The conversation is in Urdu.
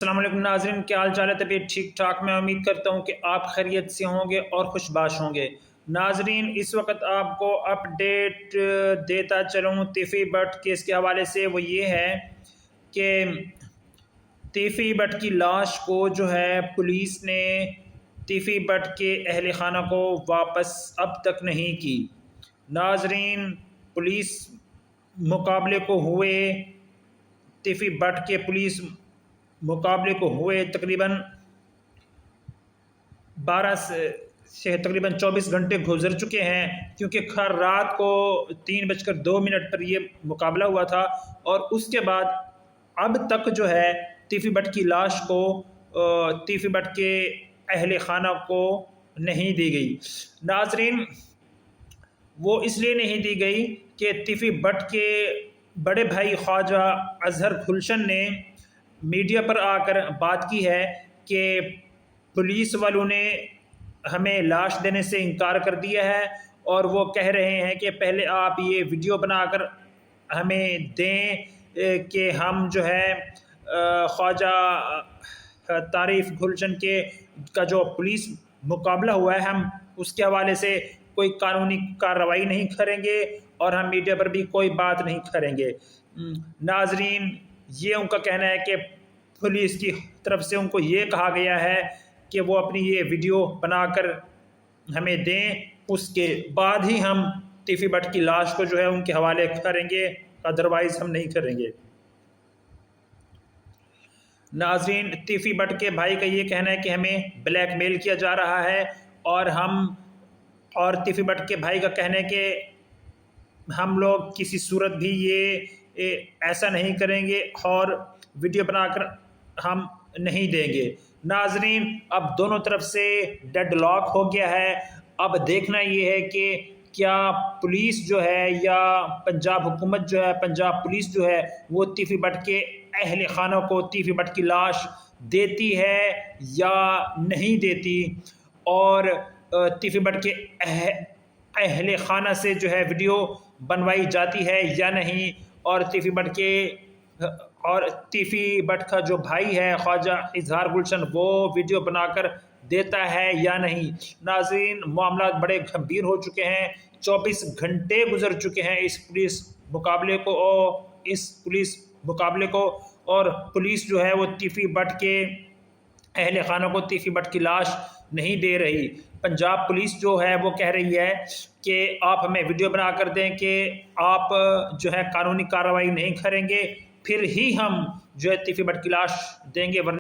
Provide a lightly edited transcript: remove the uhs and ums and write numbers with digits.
السلام علیکم ناظرین، کیا حال چال ہے؟ طبیعت ٹھیک ٹھاک؟ میں امید کرتا ہوں کہ آپ خیریت سے ہوں گے اور خوش باش ہوں گے۔ ناظرین، اس وقت آپ کو اپ ڈیٹ دیتا چلوں تیفی بٹ کیس کے حوالے سے۔ وہ یہ ہے کہ تیفی بٹ کی لاش کو جو ہے پولیس نے تیفی بٹ کے اہل خانہ کو واپس اب تک نہیں کی۔ ناظرین، پولیس مقابلے کو ہوئے تیفی بٹ کے پولیس مقابلے کو ہوئے تقریباً 12 سے تقریباً 24 گھنٹے گزر چکے ہیں، کیونکہ ہر رات کو 3:02 پر یہ مقابلہ ہوا تھا، اور اس کے بعد اب تک جو ہے تیفی بٹ کی لاش کو تیفی بٹ کے اہل خانہ کو نہیں دی گئی۔ ناظرین، وہ اس لیے نہیں دی گئی کہ تیفی بٹ کے بڑے بھائی خواجہ اظہر گلشن نے میڈیا پر آ کر بات کی ہے کہ پولیس والوں نے ہمیں لاش دینے سے انکار کر دیا ہے، اور وہ کہہ رہے ہیں کہ پہلے آپ یہ ویڈیو بنا کر ہمیں دیں کہ ہم جو ہے خواجہ طارف گلشن کا جو پولیس مقابلہ ہوا ہے، ہم اس کے حوالے سے کوئی قانونی کارروائی نہیں کریں گے، اور ہم میڈیا پر بھی کوئی بات نہیں کریں گے۔ ناظرین، یہ ان کا کہنا ہے کہ پولیس کی طرف سے ان کو یہ کہا گیا ہے کہ وہ اپنی یہ ویڈیو بنا کر ہمیں دیں، اس کے بعد ہی ہم تیفی بٹ کی لاش کو جو ہے ان کے حوالے کریں گے، ادروائز ہم نہیں کریں گے۔ ناظرین، تیفی بٹ کے بھائی کا یہ کہنا ہے کہ ہمیں بلیک میل کیا جا رہا ہے، اور تیفی بٹ کے بھائی کا کہنا ہے کہ ہم لوگ کسی صورت بھی یہ ایسا نہیں کریں گے اور ویڈیو بنا کر ہم نہیں دیں گے۔ ناظرین، اب دونوں طرف سے ڈیڈ لاک ہو گیا ہے۔ اب دیکھنا یہ ہے کہ کیا پولیس جو ہے یا پنجاب حکومت جو ہے، پنجاب پولیس جو ہے، وہ تیفی بٹ کے اہل خانہ کو تیفی بٹ کی لاش دیتی ہے یا نہیں دیتی، اور تیفی بٹ کے اہل خانہ سے جو ہے ویڈیو بنوائی جاتی ہے یا نہیں، اور تیفی بٹ کا جو بھائی ہے خواجہ اظہار گلشن، وہ ویڈیو بنا کر دیتا ہے یا نہیں۔ ناظرین، معاملات بڑے گھمبیر ہو چکے ہیں، 24 گھنٹے گزر چکے ہیں اس پولیس مقابلے کو، اور پولیس جو ہے وہ تیفی بٹ کے اہل خانہ کو تیفی بٹ کی لاش نہیں دے رہی۔ پنجاب پولیس جو ہے وہ کہہ رہی ہے کہ آپ ہمیں ویڈیو بنا کر دیں کہ آپ جو ہے قانونی کارروائی نہیں کریں گے، پھر ہی ہم جو ہے تیفی بٹ کی لاش دیں گے، ورنہ